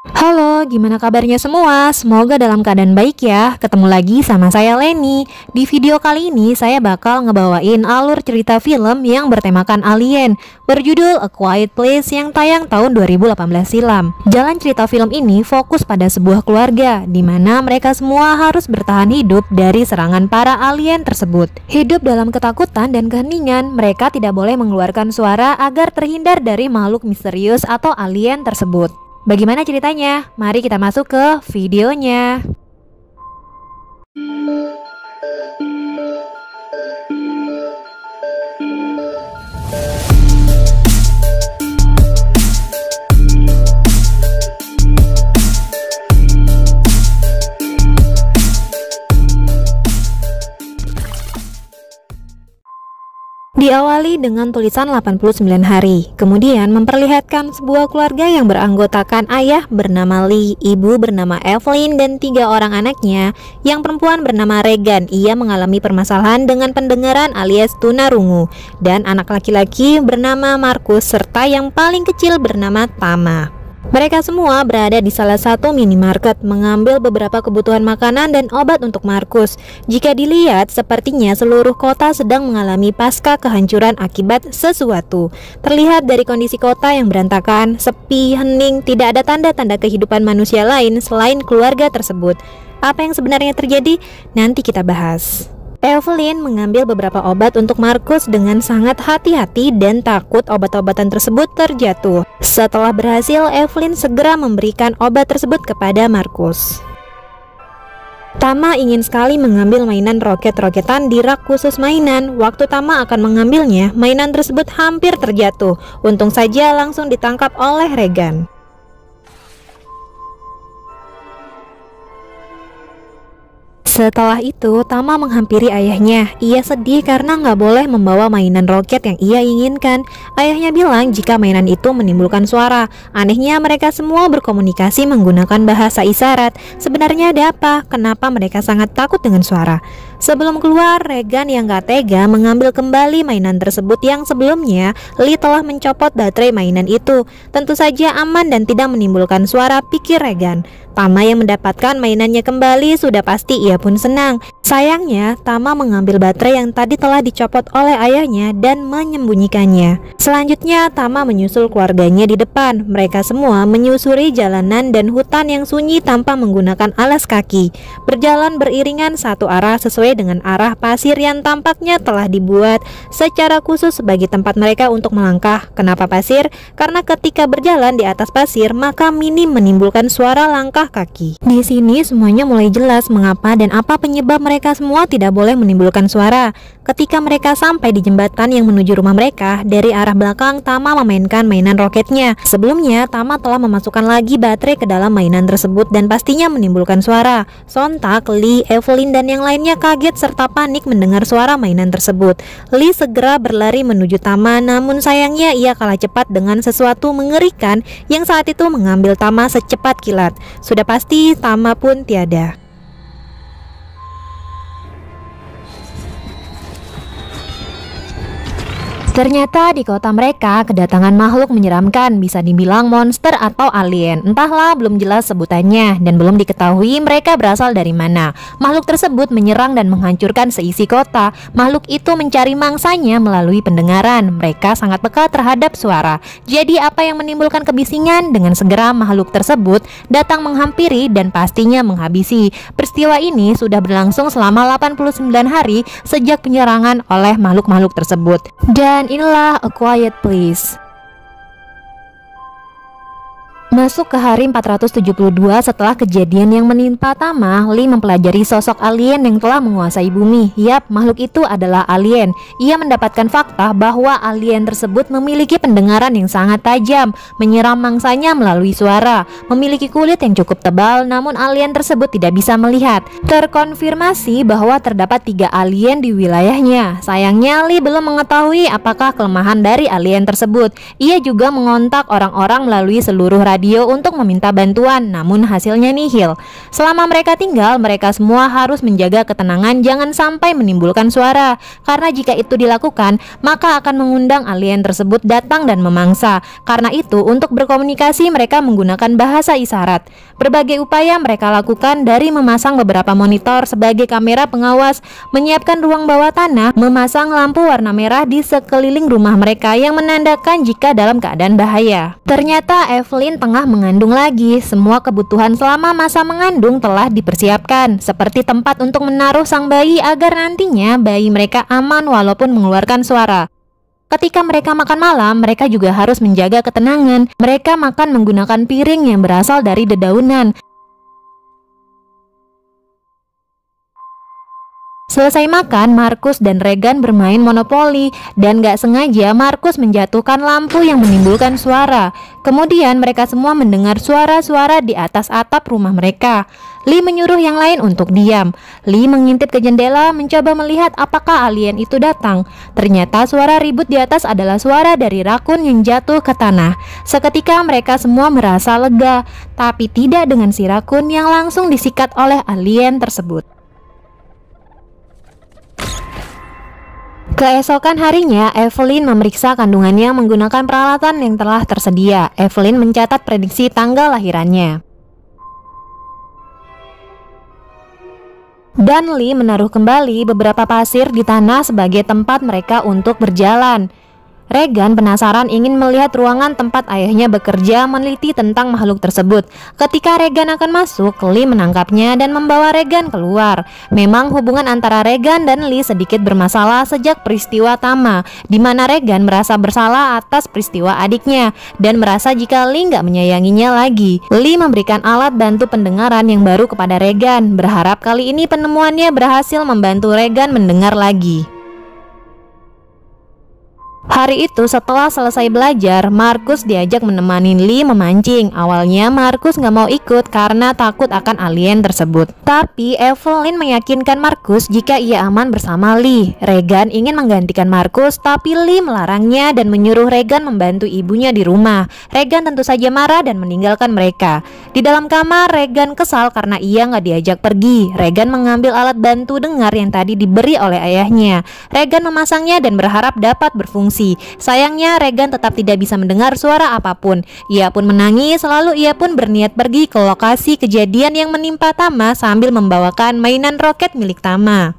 Halo, gimana kabarnya semua? Semoga dalam keadaan baik ya. Ketemu lagi sama saya Leni. Di video kali ini saya bakal ngebawain alur cerita film yang bertemakan alien, berjudul A Quiet Place yang tayang tahun 2018 silam. Jalan cerita film ini fokus pada sebuah keluarga di mana mereka semua harus bertahan hidup dari serangan para alien tersebut. Hidup dalam ketakutan dan keheningan, mereka tidak boleh mengeluarkan suara agar terhindar dari makhluk misterius atau alien tersebut. Bagaimana ceritanya? Mari kita masuk ke videonya. Diawali dengan tulisan 89 hari, kemudian memperlihatkan sebuah keluarga yang beranggotakan ayah bernama Lee, ibu bernama Evelyn, dan 3 orang anaknya. Yang perempuan bernama Regan, ia mengalami permasalahan dengan pendengaran alias tunarungu, dan anak laki-laki bernama Markus, serta yang paling kecil bernama Tama. Mereka semua berada di salah satu minimarket mengambil beberapa kebutuhan makanan dan obat untuk Markus. Jika dilihat, sepertinya seluruh kota sedang mengalami pasca kehancuran akibat sesuatu. Terlihat dari kondisi kota yang berantakan, sepi, hening, tidak ada tanda-tanda kehidupan manusia lain selain keluarga tersebut. Apa yang sebenarnya terjadi? Nanti kita bahas. Evelyn mengambil beberapa obat untuk Markus dengan sangat hati-hati dan takut obat-obatan tersebut terjatuh. Setelah berhasil, Evelyn segera memberikan obat tersebut kepada Markus. Tama ingin sekali mengambil mainan roket-roketan di rak khusus mainan. Waktu Tama akan mengambilnya, mainan tersebut hampir terjatuh. Untung saja langsung ditangkap oleh Regan. Setelah itu, Tama menghampiri ayahnya. Ia sedih karena nggak boleh membawa mainan roket yang ia inginkan. Ayahnya bilang jika mainan itu menimbulkan suara. Anehnya mereka semua berkomunikasi menggunakan bahasa isyarat. Sebenarnya ada apa? Kenapa mereka sangat takut dengan suara? Sebelum keluar, Regan yang gak tega mengambil kembali mainan tersebut yang sebelumnya Lee telah mencopot baterai mainan itu. Tentu saja aman dan tidak menimbulkan suara, pikir Regan. Tama yang mendapatkan mainannya kembali sudah pasti ia pun senang. Sayangnya, Tama mengambil baterai yang tadi telah dicopot oleh ayahnya dan menyembunyikannya. Selanjutnya, Tama menyusul keluarganya di depan. Mereka semua menyusuri jalanan dan hutan yang sunyi tanpa menggunakan alas kaki. Berjalan beriringan satu arah sesuai dengan arah pasir yang tampaknya telah dibuat secara khusus sebagai tempat mereka untuk melangkah. Kenapa pasir? Karena ketika berjalan di atas pasir, maka minim menimbulkan suara langkah kaki. Di sini semuanya mulai jelas mengapa dan apa penyebab mereka semua tidak boleh menimbulkan suara. Ketika mereka sampai di jembatan yang menuju rumah mereka, dari arah belakang Tama memainkan mainan roketnya. Sebelumnya, Tama telah memasukkan lagi baterai ke dalam mainan tersebut dan pastinya menimbulkan suara. Sontak, Lee, Evelyn, dan yang lainnya kaget serta panik mendengar suara mainan tersebut. Lee segera berlari menuju Tama, namun sayangnya ia kalah cepat dengan sesuatu mengerikan yang saat itu mengambil Tama secepat kilat. Sudah pasti Tama pun tiada. Ternyata di kota mereka kedatangan makhluk menyeramkan, bisa dibilang monster atau alien. Entahlah, belum jelas sebutannya dan belum diketahui mereka berasal dari mana. Makhluk tersebut menyerang dan menghancurkan seisi kota. Makhluk itu mencari mangsanya melalui pendengaran. Mereka sangat peka terhadap suara. Jadi apa yang menimbulkan kebisingan? Dengan segera makhluk tersebut datang menghampiri dan pastinya menghabisi. Peristiwa ini sudah berlangsung selama 89 hari sejak penyerangan oleh makhluk-makhluk tersebut. Dan inilah A Quiet Place. Masuk ke hari 472 setelah kejadian yang menimpa Tama, Lee mempelajari sosok alien yang telah menguasai bumi. Yap, makhluk itu adalah alien. Ia mendapatkan fakta bahwa alien tersebut memiliki pendengaran yang sangat tajam, menyiram mangsanya melalui suara, memiliki kulit yang cukup tebal, namun alien tersebut tidak bisa melihat. Terkonfirmasi bahwa terdapat 3 alien di wilayahnya. Sayangnya Lee belum mengetahui apakah kelemahan dari alien tersebut. Ia juga mengontak orang-orang melalui seluruh radio radio untuk meminta bantuan, namun hasilnya nihil. Selama mereka tinggal, mereka semua harus menjaga ketenangan jangan sampai menimbulkan suara, karena jika itu dilakukan, maka akan mengundang alien tersebut datang dan memangsa. Karena itu, untuk berkomunikasi mereka menggunakan bahasa isyarat. Berbagai upaya mereka lakukan, dari memasang beberapa monitor sebagai kamera pengawas, menyiapkan ruang bawah tanah, memasang lampu warna merah di sekeliling rumah mereka yang menandakan jika dalam keadaan bahaya. Ternyata Evelyn tengah mengandung lagi. Semua kebutuhan selama masa mengandung telah dipersiapkan, seperti tempat untuk menaruh sang bayi agar nantinya bayi mereka aman walaupun mengeluarkan suara. Ketika mereka makan malam, mereka juga harus menjaga ketenangan. Mereka makan menggunakan piring yang berasal dari dedaunan. Selesai makan, Markus dan Regan bermain monopoli, dan gak sengaja Markus menjatuhkan lampu yang menimbulkan suara. Kemudian mereka semua mendengar suara-suara di atas atap rumah mereka. Lee menyuruh yang lain untuk diam. Lee mengintip ke jendela mencoba melihat apakah alien itu datang. Ternyata suara ribut di atas adalah suara dari rakun yang jatuh ke tanah. Seketika mereka semua merasa lega, tapi tidak dengan si rakun yang langsung disikat oleh alien tersebut. Keesokan harinya, Evelyn memeriksa kandungannya menggunakan peralatan yang telah tersedia. Evelyn mencatat prediksi tanggal lahirannya. Dan Lee menaruh kembali beberapa pasir di tanah sebagai tempat mereka untuk berjalan. Regan penasaran ingin melihat ruangan tempat ayahnya bekerja meneliti tentang makhluk tersebut. Ketika Regan akan masuk, Lee menangkapnya dan membawa Regan keluar. Memang hubungan antara Regan dan Lee sedikit bermasalah sejak peristiwa Tama, di mana Regan merasa bersalah atas peristiwa adiknya dan merasa jika Lee nggak menyayanginya lagi. Lee memberikan alat bantu pendengaran yang baru kepada Regan, berharap kali ini penemuannya berhasil membantu Regan mendengar lagi. Hari itu setelah selesai belajar, Markus diajak menemani Lee memancing. Awalnya Markus nggak mau ikut karena takut akan alien tersebut. Tapi Evelyn meyakinkan Markus jika ia aman bersama Lee. Regan ingin menggantikan Markus, tapi Lee melarangnya dan menyuruh Regan membantu ibunya di rumah. Regan tentu saja marah dan meninggalkan mereka. Di dalam kamar, Regan kesal karena ia nggak diajak pergi. Regan mengambil alat bantu dengar yang tadi diberi oleh ayahnya. Regan memasangnya dan berharap dapat berfungsi. Sayangnya Regan tetap tidak bisa mendengar suara apapun. Ia pun menangis, lalu ia pun berniat pergi ke lokasi kejadian yang menimpa Tama sambil membawakan mainan roket milik Tama.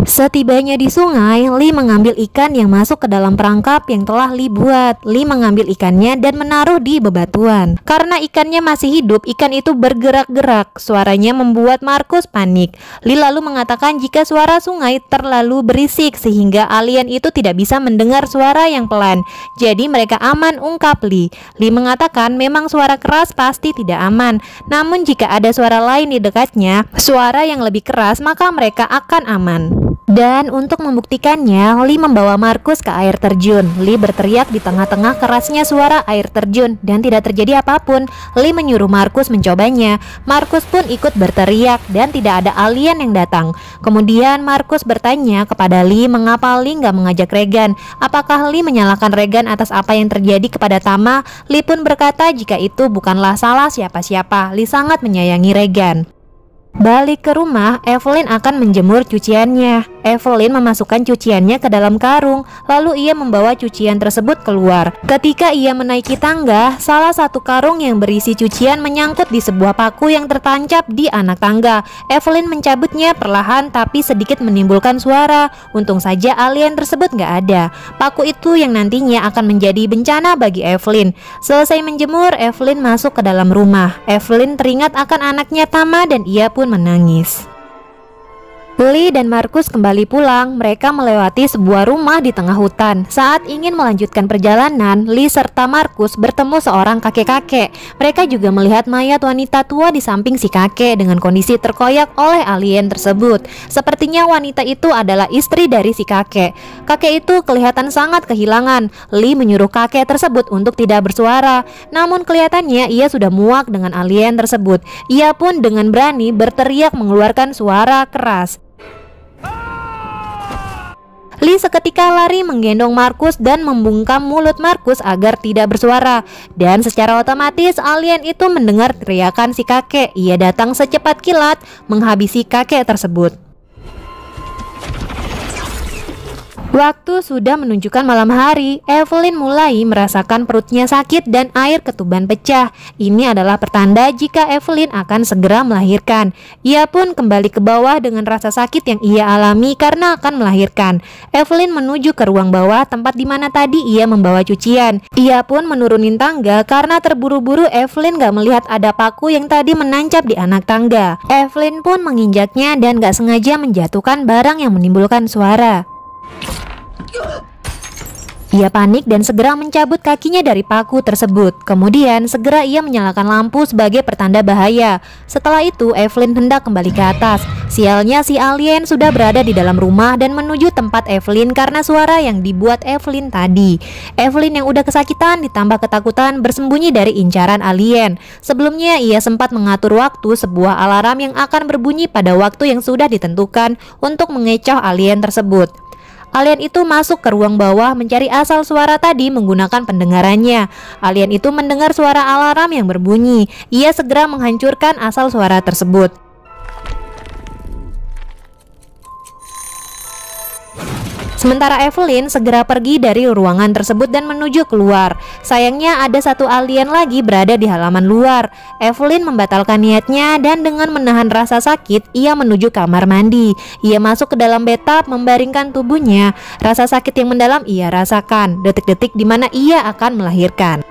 Setibanya di sungai, Lee mengambil ikan yang masuk ke dalam perangkap yang telah Lee buat. Lee mengambil ikannya dan menaruh di bebatuan. Karena ikannya masih hidup, ikan itu bergerak-gerak. Suaranya membuat Markus panik. Lee lalu mengatakan jika suara sungai terlalu berisik sehingga alien itu tidak bisa mendengar suara yang pelan. Jadi mereka aman, ungkap Lee. Lee mengatakan memang suara keras pasti tidak aman. Namun jika ada suara lain di dekatnya, suara yang lebih keras, maka mereka akan aman. Dan untuk membuktikannya, Lee membawa Markus ke air terjun. Lee berteriak di tengah-tengah kerasnya suara air terjun dan tidak terjadi apapun. Lee menyuruh Markus mencobanya. Markus pun ikut berteriak dan tidak ada alien yang datang. Kemudian Markus bertanya kepada Lee mengapa Lee nggak mengajak Regan. Apakah Lee menyalahkan Regan atas apa yang terjadi kepada Tama? Lee pun berkata jika itu bukanlah salah siapa-siapa. Lee sangat menyayangi Regan. Balik ke rumah, Evelyn akan menjemur cuciannya. Evelyn memasukkan cuciannya ke dalam karung, lalu ia membawa cucian tersebut keluar. Ketika ia menaiki tangga, salah satu karung yang berisi cucian menyangkut di sebuah paku yang tertancap di anak tangga. Evelyn mencabutnya perlahan tapi sedikit menimbulkan suara. Untung saja alien tersebut nggak ada. Paku itu yang nantinya akan menjadi bencana bagi Evelyn. Selesai menjemur, Evelyn masuk ke dalam rumah. Evelyn teringat akan anaknya Tama dan ia pun menangis. Lee dan Markus kembali pulang. Mereka melewati sebuah rumah di tengah hutan. Saat ingin melanjutkan perjalanan, Lee serta Markus bertemu seorang kakek-kakek. Mereka juga melihat mayat wanita tua di samping si kakek dengan kondisi terkoyak oleh alien tersebut. Sepertinya wanita itu adalah istri dari si kakek. Kakek itu kelihatan sangat kehilangan. Lee menyuruh kakek tersebut untuk tidak bersuara. Namun kelihatannya ia sudah muak dengan alien tersebut. Ia pun dengan berani berteriak mengeluarkan suara keras. Lee seketika lari menggendong Markus dan membungkam mulut Markus agar tidak bersuara. Dan secara otomatis alien itu mendengar teriakan si kakek. Ia datang secepat kilat menghabisi kakek tersebut. Waktu sudah menunjukkan malam hari. Evelyn mulai merasakan perutnya sakit dan air ketuban pecah. Ini adalah pertanda jika Evelyn akan segera melahirkan. Ia pun kembali ke bawah dengan rasa sakit yang ia alami karena akan melahirkan. Evelyn menuju ke ruang bawah tempat di mana tadi ia membawa cucian. Ia pun menurunin tangga karena terburu-buru. Evelyn gak melihat ada paku yang tadi menancap di anak tangga. Evelyn pun menginjaknya dan gak sengaja menjatuhkan barang yang menimbulkan suara. Ia panik dan segera mencabut kakinya dari paku tersebut. Kemudian segera ia menyalakan lampu sebagai pertanda bahaya. Setelah itu Evelyn hendak kembali ke atas. Sialnya si alien sudah berada di dalam rumah dan menuju tempat Evelyn karena suara yang dibuat Evelyn tadi. Evelyn yang udah kesakitan ditambah ketakutan bersembunyi dari incaran alien. Sebelumnya ia sempat mengatur waktu sebuah alarm yang akan berbunyi pada waktu yang sudah ditentukan untuk mengecoh alien tersebut. Alien itu masuk ke ruang bawah mencari asal suara tadi menggunakan pendengarannya. Alien itu mendengar suara alarm yang berbunyi. Ia segera menghancurkan asal suara tersebut. Sementara Evelyn segera pergi dari ruangan tersebut dan menuju keluar. Sayangnya ada satu alien lagi berada di halaman luar. Evelyn membatalkan niatnya dan dengan menahan rasa sakit, ia menuju kamar mandi. Ia masuk ke dalam bathtub membaringkan tubuhnya. Rasa sakit yang mendalam ia rasakan, detik-detik di mana ia akan melahirkan.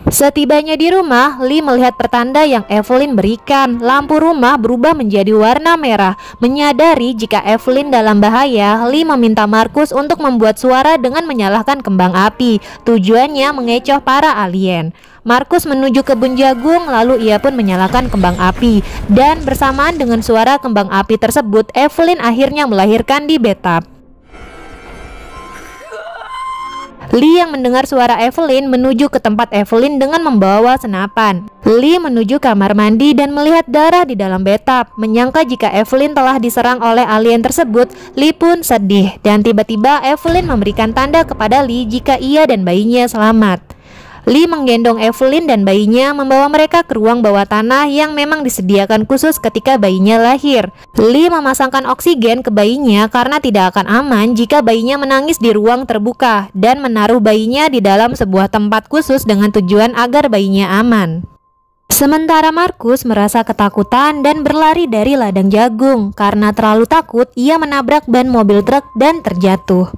Setibanya di rumah, Lee melihat pertanda yang Evelyn berikan. Lampu rumah berubah menjadi warna merah. Menyadari jika Evelyn dalam bahaya, Lee meminta Markus untuk membuat suara dengan menyalakan kembang api. Tujuannya mengecoh para alien. Markus menuju kebun jagung, lalu ia pun menyalakan kembang api. Dan bersamaan dengan suara kembang api tersebut, Evelyn akhirnya melahirkan di bathtub. Lee yang mendengar suara Evelyn menuju ke tempat Evelyn dengan membawa senapan. Lee menuju kamar mandi dan melihat darah di dalam bathtub. Menyangka jika Evelyn telah diserang oleh alien tersebut, Lee pun sedih. Dan tiba-tiba Evelyn memberikan tanda kepada Lee jika ia dan bayinya selamat. Lee menggendong Evelyn dan bayinya membawa mereka ke ruang bawah tanah yang memang disediakan khusus ketika bayinya lahir. Lee memasangkan oksigen ke bayinya karena tidak akan aman jika bayinya menangis di ruang terbuka dan menaruh bayinya di dalam sebuah tempat khusus dengan tujuan agar bayinya aman. Sementara Markus merasa ketakutan dan berlari dari ladang jagung. Karena terlalu takut, ia menabrak ban mobil truk dan terjatuh.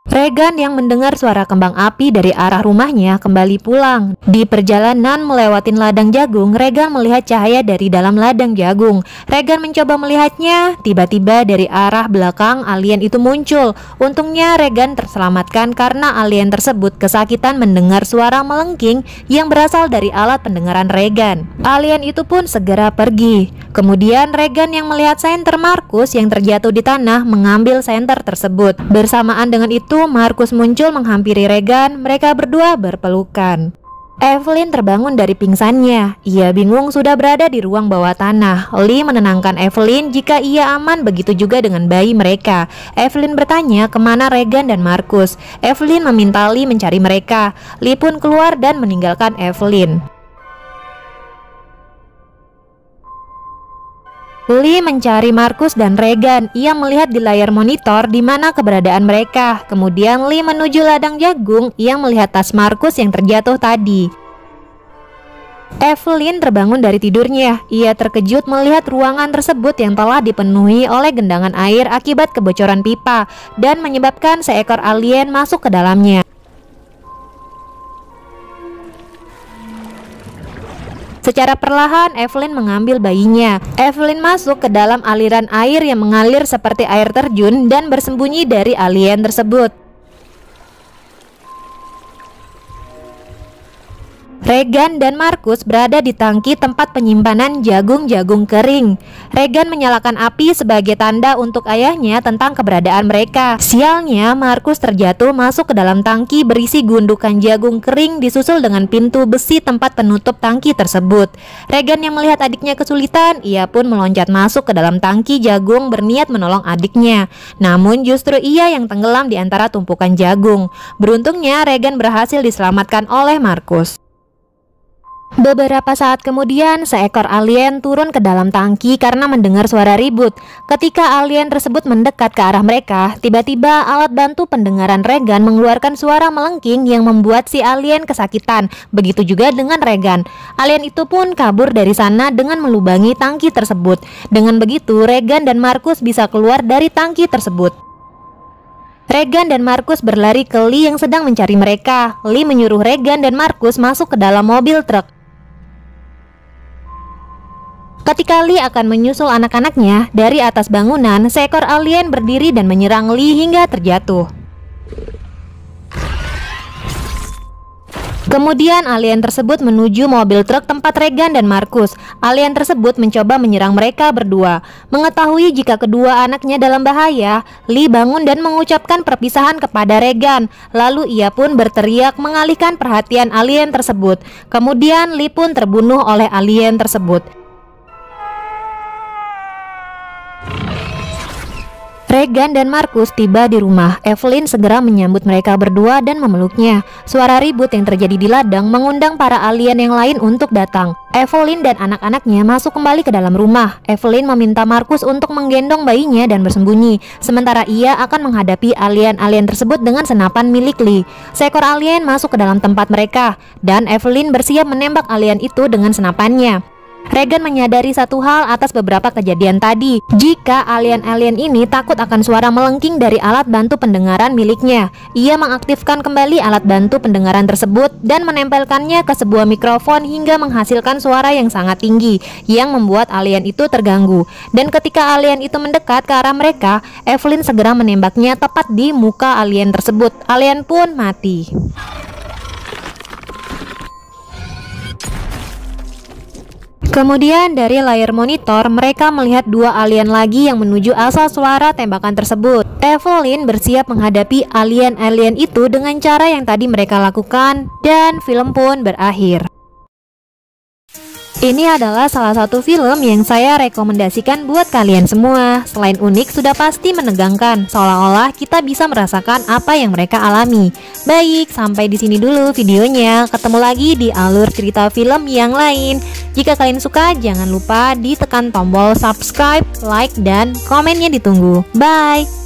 Regan yang mendengar suara kembang api dari arah rumahnya kembali pulang. Di perjalanan melewatin ladang jagung, Regan melihat cahaya dari dalam ladang jagung. Regan mencoba melihatnya, tiba-tiba dari arah belakang alien itu muncul. Untungnya Regan terselamatkan karena alien tersebut kesakitan mendengar suara melengking yang berasal dari alat pendengaran Regan. Alien itu pun segera pergi. Kemudian Regan yang melihat senter Markus yang terjatuh di tanah mengambil senter tersebut. Bersamaan dengan itu Markus muncul menghampiri Regan. Mereka berdua berpelukan. Evelyn terbangun dari pingsannya. Ia bingung sudah berada di ruang bawah tanah. Lee menenangkan Evelyn jika ia aman, begitu juga dengan bayi mereka. Evelyn bertanya kemana Regan dan Markus. Evelyn meminta Lee mencari mereka. Lee pun keluar dan meninggalkan Evelyn. Lee mencari Markus dan Regan. Ia melihat di layar monitor di mana keberadaan mereka. Kemudian Lee menuju ladang jagung yang melihat tas Markus yang terjatuh tadi. Evelyn terbangun dari tidurnya. Ia terkejut melihat ruangan tersebut yang telah dipenuhi oleh gendangan air akibat kebocoran pipa dan menyebabkan seekor alien masuk ke dalamnya. Secara perlahan Evelyn mengambil bayinya. Evelyn masuk ke dalam aliran air yang mengalir seperti air terjun dan bersembunyi dari alien tersebut. Regan dan Markus berada di tangki tempat penyimpanan jagung-jagung kering. Regan menyalakan api sebagai tanda untuk ayahnya tentang keberadaan mereka. Sialnya, Markus terjatuh masuk ke dalam tangki berisi gundukan jagung kering disusul dengan pintu besi tempat penutup tangki tersebut. Regan yang melihat adiknya kesulitan, ia pun meloncat masuk ke dalam tangki jagung berniat menolong adiknya. Namun justru ia yang tenggelam di antara tumpukan jagung. Beruntungnya Regan berhasil diselamatkan oleh Markus. Beberapa saat kemudian, seekor alien turun ke dalam tangki karena mendengar suara ribut. Ketika alien tersebut mendekat ke arah mereka, tiba-tiba alat bantu pendengaran Regan mengeluarkan suara melengking yang membuat si alien kesakitan. Begitu juga dengan Regan. Alien itu pun kabur dari sana dengan melubangi tangki tersebut. Dengan begitu, Regan dan Markus bisa keluar dari tangki tersebut. Regan dan Markus berlari ke Lee yang sedang mencari mereka. Lee menyuruh Regan dan Markus masuk ke dalam mobil truk. Ketika Lee akan menyusul anak-anaknya, dari atas bangunan, seekor alien berdiri dan menyerang Lee hingga terjatuh. Kemudian alien tersebut menuju mobil truk tempat Regan dan Markus. Alien tersebut mencoba menyerang mereka berdua. Mengetahui jika kedua anaknya dalam bahaya, Lee bangun dan mengucapkan perpisahan kepada Regan. Lalu ia pun berteriak mengalihkan perhatian alien tersebut. Kemudian Lee pun terbunuh oleh alien tersebut. Regan dan Markus tiba di rumah. Evelyn segera menyambut mereka berdua dan memeluknya. Suara ribut yang terjadi di ladang mengundang para alien yang lain untuk datang. Evelyn dan anak-anaknya masuk kembali ke dalam rumah. Evelyn meminta Markus untuk menggendong bayinya dan bersembunyi, sementara ia akan menghadapi alien-alien tersebut dengan senapan milik Lee. Seekor alien masuk ke dalam tempat mereka, dan Evelyn bersiap menembak alien itu dengan senapannya. Regan menyadari satu hal atas beberapa kejadian tadi. Jika alien-alien ini takut akan suara melengking dari alat bantu pendengaran miliknya, ia mengaktifkan kembali alat bantu pendengaran tersebut dan menempelkannya ke sebuah mikrofon hingga menghasilkan suara yang sangat tinggi yang membuat alien itu terganggu. Dan ketika alien itu mendekat ke arah mereka, Evelyn segera menembaknya tepat di muka alien tersebut. Alien pun mati. Kemudian dari layar monitor, mereka melihat dua alien lagi yang menuju asal suara tembakan tersebut. Evelyn bersiap menghadapi alien-alien itu dengan cara yang tadi mereka lakukan, dan film pun berakhir. Ini adalah salah satu film yang saya rekomendasikan buat kalian semua. Selain unik, sudah pasti menegangkan, seolah-olah kita bisa merasakan apa yang mereka alami. Baik, sampai di sini dulu videonya. Ketemu lagi di alur cerita film yang lain. Jika kalian suka, jangan lupa ditekan tombol subscribe, like, dan komennya ditunggu. Bye!